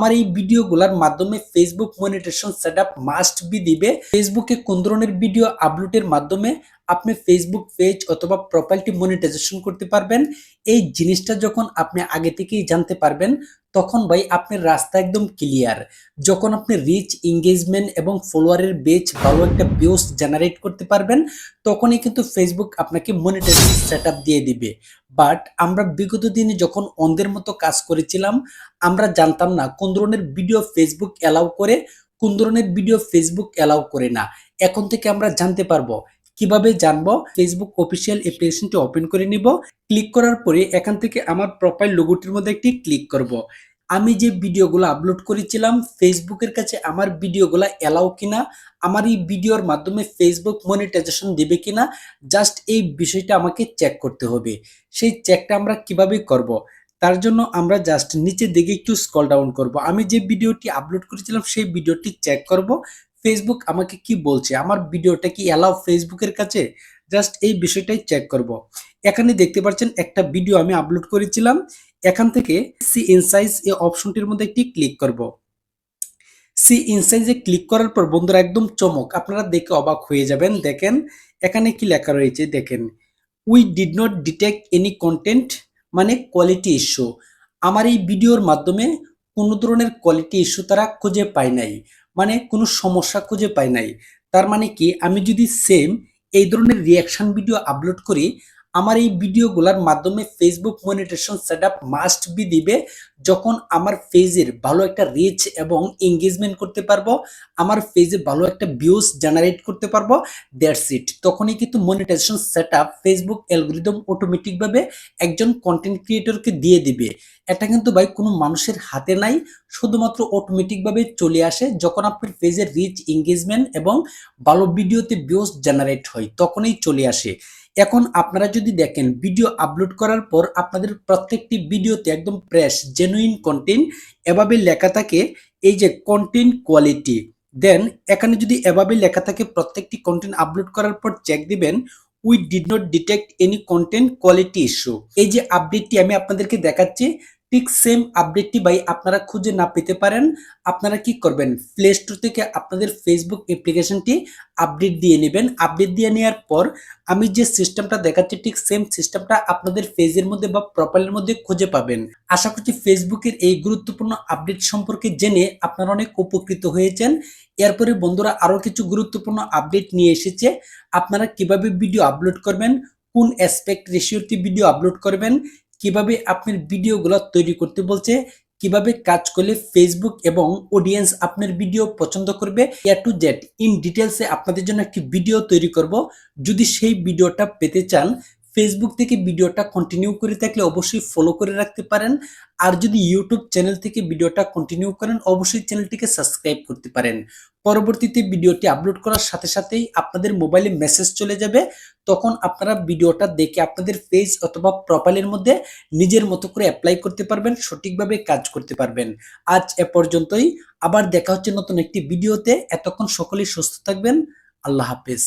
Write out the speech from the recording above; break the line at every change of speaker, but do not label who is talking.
আমার এই ভিডিওগুলোর মাধ্যমে Facebook monetization setup must be দিবে। ফেসবুকে কোন ধরনের ভিডিও আপলোডের মাধ্যমে আপনি ফেসবুক পেজ অথবা প্রোফাইলটি মনিটাইজেশন করতে পারবেন, এই জিনিসটা যখন আপনি আগে থেকেই জানতে পারবেন, তখন ভাই আপনার রাস্তা একদম ক্লিয়ার। যখন আপনি রিচ, এঙ্গেজমেন্ট এবং ফলোয়ারের বেচ ভালো একটা ভিউজ জেনারেট করতে পারবেন, তখনই কিন্তু ফেসবুক আপনাকে মনিটাইজেশন সেটআপ দিয়ে দিবে। বাট আমরা বিগত দিনে যখন অন্ধের মতো কাজ করেছিলাম, আমরা জানতাম না কোন ধরনের ভিডিও ফেসবুক অ্যালাউ করে, কোন ধরনের ভিডিও ফেসবুক অ্যালাউ করে না। এখন থেকে আমরা জানতে পারবো। কিভাবে জানবো? ফেসবুক অফিসিয়াল অ্যাপ্লিকেশনটি ওপেন করে নিব। ক্লিক করার পরে এখান থেকে আমার প্রোফাইল লোগোটির মধ্যে একটি ক্লিক করব। আমি যে ভিডিওগুলো আপলোড করেছিলাম, ফেসবুকের কাছে আমার ভিডিওগুলো অ্যালাউ কিনা, আমার এই ভিডিওর মাধ্যমে ফেসবুক মনিটাইজেশন দেবে কিনা, জাস্ট এই বিষয়টা আমাকে চেক করতে হবে। সেই চেকটা আমরা কিভাবে করব? তার জন্য আমরা জাস্ট নিচের দিকে একটু স্ক্রল ডাউন করব। আমি যে ভিডিওটি আপলোড করেছিলাম সেই ভিডিওটি চেক করব। ফেসবুক আমাকে কি বলছে, আমার ভিডিওটা কি অ্যালাউ ফেসবুকের কাছে, জাস্ট এই বিষয়টাই চেক করব। এখানে দেখতে পাচ্ছেন একটা ভিডিও আমি আপলোড করেছিলাম। এখান থেকে সি ইনসাইজ এই অপশনটির মধ্যে একটি ক্লিক করব। সি ইনসাইজে ক্লিক করার পর বন্ধুরা একদম চমক, আপনারা দেখে অবাক হয়ে যাবেন। দেখেন এখানে কি লেখা রয়েছে, দেখেন we did not detect any content, মানে কোয়ালিটি ইস্যু। আমার এই ভিডিওর মাধ্যমে কোনো ধরনের কোয়ালিটি ইস্যু তারা খুঁজে পায় নাই, মানে কোনো সমস্যা খুঁজে পায় নাই। তার মানে কি, আমি যদি সেম এই ধরনের রিয়াকশন ভিডিও আপলোড করি, আমার এই ভিডিওগুলোর মাধ্যমে Facebook monetization setup must be দিবে। যখন আমার পেজের ভালো একটা রিচ এবং এঙ্গেজমেন্ট করতে পারবো, আমার পেজে ভালো একটা ভিউজ জেনারেট করতে পারবো, দ্যাটস ইট। তখনই কিন্তু মনিটাইজেশন সেটআপ ফেসবুক অ্যালগরিদম অটোমেটিকভাবে একজন কন্টেন্ট ক্রিয়েটরকে দিয়ে দিবে। এটা কিন্তু ভাই কোনো মানুষের হাতে নাই, শুধুমাত্র অটোমেটিকভাবে চলে আসে যখন আপনার পেজের রিচ, এঙ্গেজমেন্ট এবং ভালো ভিডিওতে ভিউজ জেনারেট হয়, তখনই চলে আসে। এখন আপনারা যদি দেখেন ভিডিও আপলোড করার পর আপনাদের প্রত্যেকটি ভিডিওতে একদম ফ্রেশ জেনুইন কন্টেন্ট এভাবে লেখা থাকে, এই যে কন্টেন্ট কোয়ালিটি। দেন এখানে যদি এভাবে লেখা থাকে প্রত্যেকটি কন্টেন্ট আপলোড করার পর চেক দিবেন, we did not detect any content quality issue. এই যে আপডেটটি আমি আপনাদেরকে দেখাচ্ছি, ঠিক সেম আপডেটটি ভাই আপনারা খুঁজে না পেতে পারেন, আপনারা কি করবেন, প্লে স্টোর থেকে আপনাদের ফেসবুক অ্যাপ্লিকেশনটি আপডেট দিয়ে নেবেন। আপডেট দিয়ে নেওয়ার পর আমি যে সিস্টেমটা দেখাচ্ছি ঠিক সেম সিস্টেমটা আপনাদের পেজের মধ্যে বা প্রোফাইলের মধ্যে খুঁজে পাবেন। আশা করছি ফেসবুকের এই গুরুত্বপূর্ণ আপডেট সম্পর্কে জেনে আপনারা অনেক উপকৃত হয়েছেন। এরপরে বন্ধুরা আরো কিছু গুরুত্বপূর্ণ আপডেট নিয়ে এসেছে। আপনারা কিভাবে ভিডিও আপলোড করবেন, কোন অ্যাসপেক্ট রেশিওতে ভিডিও আপলোড করবেন, কিভাবে আপনার ভিডিওগুলো তৈরি করতে বলছে, কিভাবে কাজ করলে ফেসবুক এবং অডিয়েন্স আপনার ভিডিও পছন্দ করবে, এ টু জেড ইন ডিটেলসে আপনাদের জন্য একটি ভিডিও তৈরি করব। যদি সেই ভিডিওটা পেতে চান, ফেসবুক থেকে ভিডিওটা কন্টিনিউ করে থাকলে অবশ্যই ফলো করে রাখতে পারেন। আর যদি ইউটিউব চ্যানেল থেকে ভিডিওটা কন্টিনিউ করেন, অবশ্যই চ্যানেলটিকে সাবস্ক্রাইব করতে পারেন। পরবর্তীতে ভিডিওটি আপলোড করার সাথে সাথেই আপনাদের মোবাইলে মেসেজ চলে যাবে, তখন আপনারা ভিডিওটা দেখে আপনাদের পেজ অথবা প্রোফাইলের মধ্যে নিজের মতো করে অ্যাপ্লাই করতে পারবেন, সঠিকভাবে কাজ করতে পারবেন। আজ এ পর্যন্তই, আবার দেখা হচ্ছে নতুন একটি ভিডিওতে। এতক্ষণ সকলেই সুস্থ থাকবেন। আল্লাহ হাফেজ।